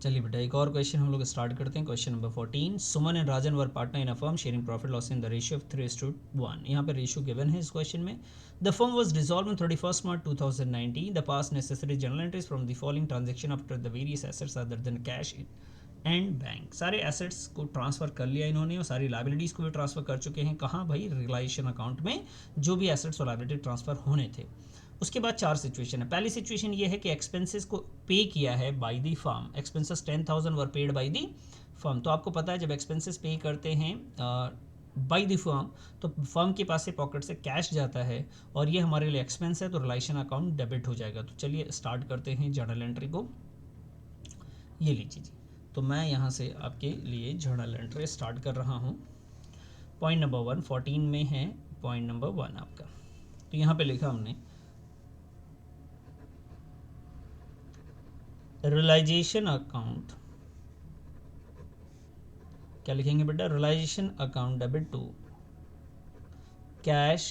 चलिए बेटा एक और क्वेश्चन हम लोग स्टार्ट करते हैं। Question number 14, Suman and Rajan were partner in a firm sharing profit loss in the ratio of 3:1। यहाँ पे रेशियो गिवन है इस क्वेश्चन में। The firm was dissolve on 31 March 2019। The pass necessary journal entries from the following transaction after the various assets other than cash and bank. सारे assets को transfer कर लिया इन्होंने और सारी लाइबिलिटीज़ को भी ट्रांसफर कर चुके हैं। कहाँ भाई? रिलाइजेशन अकाउंट में जो भी एसेट्स और लाइबिलिटी ट्रांसफर होने थे। उसके बाद 4 सिचुएशन है। पहली सिचुएशन ये है कि एक्सपेंसेस को पे किया है by the firm. Expenses 10,000 were paid by the firm. तो आपको पता है जब एक्सपेंसेस पे करते हैं बाय द फर्म तो फर्म के पास से पॉकेट से कैश जाता है और ये हमारे लिए एक्सपेंस है तो रिलेशन अकाउंट डेबिट हो जाएगा। तो चलिए स्टार्ट करते हैं जर्नल एंट्री को। ये लीजिए जी, तो मैं यहाँ से आपके लिए जर्नल एंट्री स्टार्ट कर रहा हूँ। पॉइंट नंबर 1 14 में है। पॉइंट नंबर 1 आपका, तो यहाँ पे लिखा हमने रियलाइजेशन अकाउंट। क्या लिखेंगे बेटा? Realization account debit to cash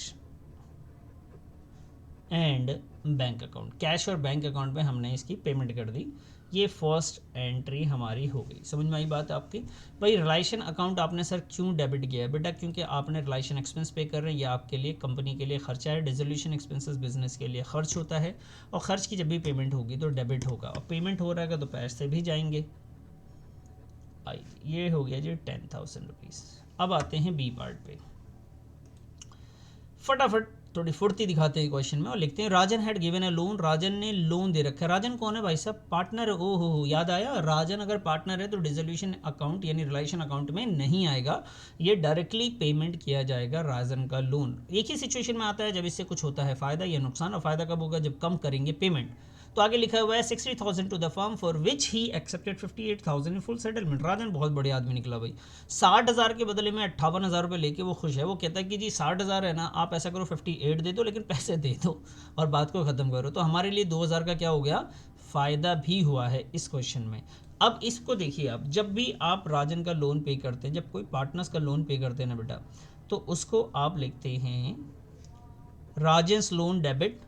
and bank account. Cash और बैंक अकाउंट में हमने इसकी पेमेंट कर दी। ये फर्स्ट एंट्री हमारी हो गई। समझ में आई बात आपकी? भाई रिलेशन अकाउंट आपने सर क्यों डेबिट किया है बेटा? क्योंकि आपने रिलेशन एक्सपेंस पे कर रहे हैं। ये आपके लिए कंपनी के लिए खर्चा है। डिसोल्यूशन एक्सपेंसेस बिजनेस के लिए खर्च होता है और खर्च की जब भी पेमेंट होगी तो डेबिट होगा और पेमेंट हो रहा है तो पैसे भी जाएंगे। ये हो गया जी 10,000 रुपीज़। अब आते हैं बी पार्ट पे। फटाफट थोड़ी फुर्ती दिखाते हैं क्वेश्चन में और लिखते हैं राजन हैड गिवन ए लोन। राजन ने लोन दे रखा है। राजन कौन है भाई साहब? पार्टनर। ओ हो याद आया, राजन अगर पार्टनर है तो डिसोल्यूशन अकाउंट यानी रिलेशन अकाउंट में नहीं आएगा। ये डायरेक्टली पेमेंट किया जाएगा राजन का लोन। एक ही सिचुएशन में आता है जब इससे कुछ होता है फ़ायदा या नुकसान, और फ़ायदा कब होगा? जब कम करेंगे पेमेंट। तो आगे लिखा हुआ है 60,000 to the firm for which he accepted 58,000 in full settlement. Rajan बहुत बढ़िया आदमी निकला भाई। 60,000 के बदले में 58,000 रुपये लेके वो खुश है। वो कहता है कि जी 60,000 है ना, आप ऐसा करो 58 दे दो लेकिन पैसे दे दो और बात को ख़त्म करो। तो हमारे लिए 2,000 का क्या हो गया? फ़ायदा भी हुआ है इस क्वेश्चन में। अब इसको देखिए आप, जब भी आप राजन का लोन पे करते हैं, जब कोई पार्टनर्स का लोन पे करते हैं ना बेटा, तो उसको आप लिखते हैं राजन्स लोन डेबिट।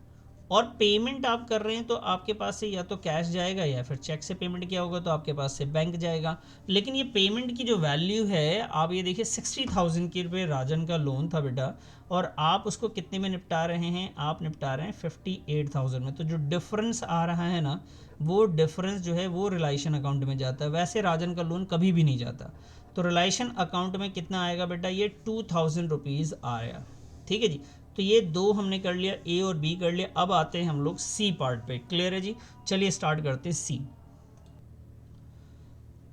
और पेमेंट आप कर रहे हैं तो आपके पास से या तो कैश जाएगा या फिर चेक से पेमेंट किया होगा तो आपके पास से बैंक जाएगा। लेकिन ये पेमेंट की जो वैल्यू है, आप ये देखिए 60,000 के रुपये राजन का लोन था बेटा, और आप उसको कितने में निपटा रहे हैं? आप निपटा रहे हैं 58,000 में। तो जो डिफरेंस आ रहा है ना, वो डिफरेंस जो है वो रिलेशन अकाउंट में जाता है। वैसे राजन का लोन कभी भी नहीं जाता। तो रिलेशन अकाउंट में कितना आएगा बेटा? ये 2,000 रुपीज़ आया। ठीक है जी। तो ये दो हमने कर लिया, ए और बी कर लिया। अब आते हैं हम लोग सी पार्ट पे। क्लियर है जी? चलिए स्टार्ट करते हैं सी।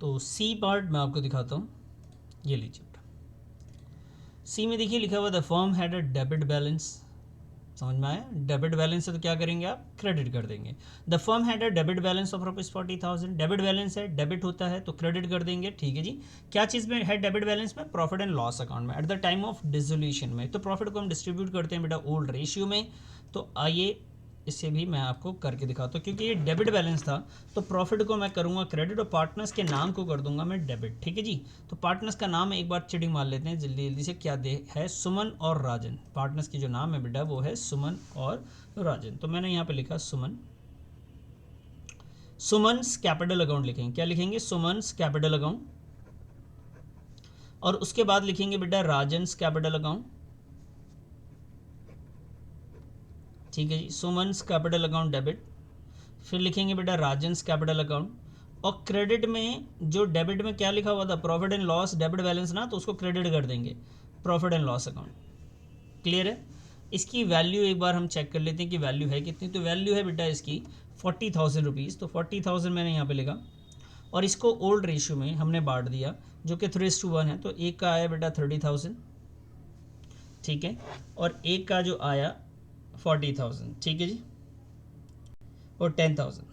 तो सी पार्ट मैं आपको दिखाता हूँ। ये लीजिए, सी में देखिए लिखा हुआ the firm had a debit balance. समझ में आया? डेबिट बैलेंस है तो क्या करेंगे आप? क्रेडिट कर देंगे। The firm had a debit balance of ₹40,000। Debit balance है, डेबिट होता है तो क्रेडिट कर देंगे। ठीक है जी। क्या चीज़ में है डेबिट बैलेंस में? प्रॉफिट एंड लॉस अकाउंट में at the time of dissolution में। तो प्रॉफिट को हम डिस्ट्रीब्यूट करते हैं बेटा ओल्ड रेशियो में। तो आइए इसे भी मैं आपको करके दिखाता हूँ। क्योंकि ये डेबिट बैलेंस था तो प्रॉफिट को मैं करूँगा क्रेडिट और पार्टनर्स के नाम को कर दूंगा मैं डेबिट। ठीक है जी। तो पार्टनर्स का नाम एक बार चीटिंग मार लेते हैं जल्दी जल्दी से। क्या दे है? सुमन और राजन। पार्टनर्स की जो नाम है बेटा वो है सुमन और राजन। तो मैंने यहाँ पे लिखा सुमन। सुमन्स कैपिटल अकाउंट लिखेंगे। क्या लिखेंगे? Suman's capital account. और उसके बाद लिखेंगे बेटा राजन्स कैपिटल अकाउंट। ठीक है जी। Suman's capital account debit. फिर लिखेंगे बेटा राजन्स कैपिटल अकाउंट। और क्रेडिट में जो डेबिट में क्या लिखा हुआ था? Profit and loss debit balance ना, तो उसको क्रेडिट कर देंगे profit and loss account. Clear है? इसकी वैल्यू एक बार हम चेक कर लेते हैं कि वैल्यू है कितनी। तो वैल्यू है बेटा इसकी 40,000 रुपीज़। तो 40,000 मैंने यहाँ पे लिखा और इसको ओल्ड रेशियो में हमने बांट दिया जो कि 3:1 है। तो एक का आया बेटा 30,000। ठीक है। और एक का जो आया 40,000। ठीक है जी। और 10,000।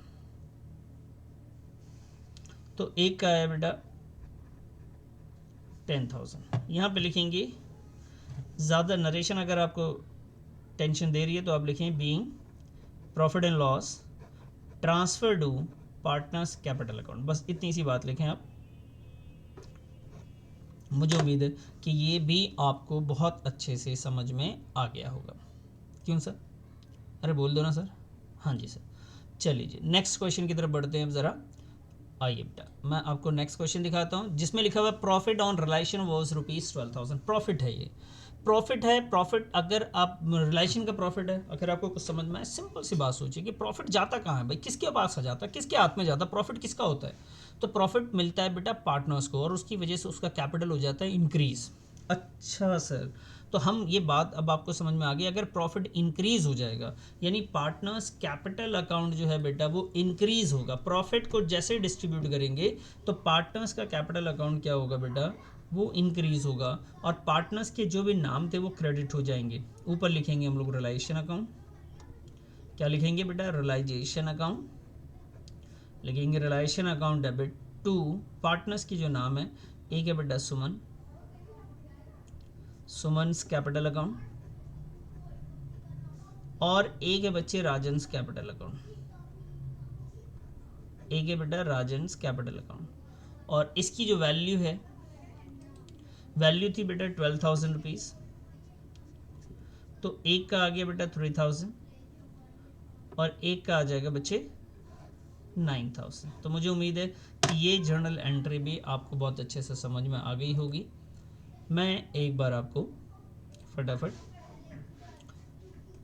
तो एक का आया बेटा 10,000। यहाँ पे लिखेंगे, ज़्यादा नरेशन अगर आपको टेंशन दे रही है तो आप लिखें being profit and loss transfer to partners capital account. बस इतनी सी बात लिखें आप। मुझे उम्मीद है कि ये भी आपको बहुत अच्छे से समझ में आ गया होगा। क्यों सर? अरे बोल दो ना सर। हाँ जी सर। चलिए जी नेक्स्ट क्वेश्चन की तरफ बढ़ते हैं अब ज़रा। आइए बेटा मैं आपको नेक्स्ट क्वेश्चन दिखाता हूँ जिसमें लिखा हुआ है profit on Reliance was ₹12,000। Profit है ये, प्रॉफिट है। प्रॉफिट अगर आप रिलायंस का प्रॉफिट है, अगर आपको कुछ समझ में आए, सिंपल सी बात सोचिए कि प्रॉफिट जाता कहाँ है भाई, किसके पास आ जाता है, किसके हाथ में जाता है, प्रॉफिट किसका होता है? तो प्रॉफिट मिलता है बेटा पार्टनर्स को और उसकी वजह से उसका कैपिटल हो जाता है इंक्रीज। अच्छा सर, तो हम ये बात अब आपको समझ में आ गई। अगर प्रॉफिट इंक्रीज हो जाएगा यानी पार्टनर्स कैपिटल अकाउंट जो है बेटा वो इंक्रीज होगा। प्रॉफिट को जैसे डिस्ट्रीब्यूट करेंगे तो पार्टनर्स का कैपिटल अकाउंट क्या होगा बेटा, वो इंक्रीज होगा और पार्टनर्स के जो भी नाम थे वो क्रेडिट हो जाएंगे। ऊपर लिखेंगे हम लोग रिलायंस अकाउंट, क्या लिखेंगे बेटा, रिलाइजेशन अकाउंट लिखेंगे, reliance account debit to partners की जो नाम है, एक है बेटा सुमन, सुमन्स कैपिटल अकाउंट, और एक है बच्चे राजन्स कैपिटल अकाउंट, एक है बेटा राजन्स कैपिटल अकाउंट। और इसकी जो वैल्यू है, वैल्यू थी बेटा 12,000 रुपीज़, तो एक का आ गया बेटा 3,000 और एक का आ जाएगा बच्चे 9,000। तो मुझे उम्मीद है कि ये जर्नल एंट्री भी आपको बहुत अच्छे से समझ में आ गई होगी। मैं एक बार आपको फटाफट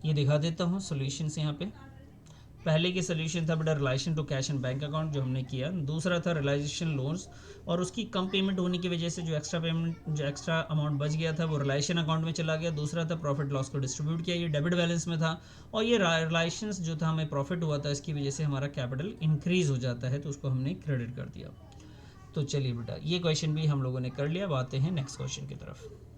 ये दिखा देता हूँ सॉल्यूशंस यहाँ पे। पहले की सोल्यूशन था बेटा relation to cash and bank account जो हमने किया, दूसरा था रिलाइजेशन लोन्स और उसकी कम पेमेंट होने की वजह से जो एक्स्ट्रा पेमेंट, जो एक्स्ट्रा अमाउंट बच गया था वो रिलायशन अकाउंट में चला गया। दूसरा था प्रॉफिट लॉस को डिस्ट्रीब्यूट किया, ये डेबिट बैलेंस में था। और ये रिलायंस जो था हमें प्रॉफिट हुआ था, इसकी वजह से हमारा कैपिटल इंक्रीज हो जाता है तो उसको हमने क्रेडिट कर दिया। तो चलिए बेटा ये क्वेश्चन भी हम लोगों ने कर लिया। अब आते हैं नेक्स्ट क्वेश्चन की तरफ।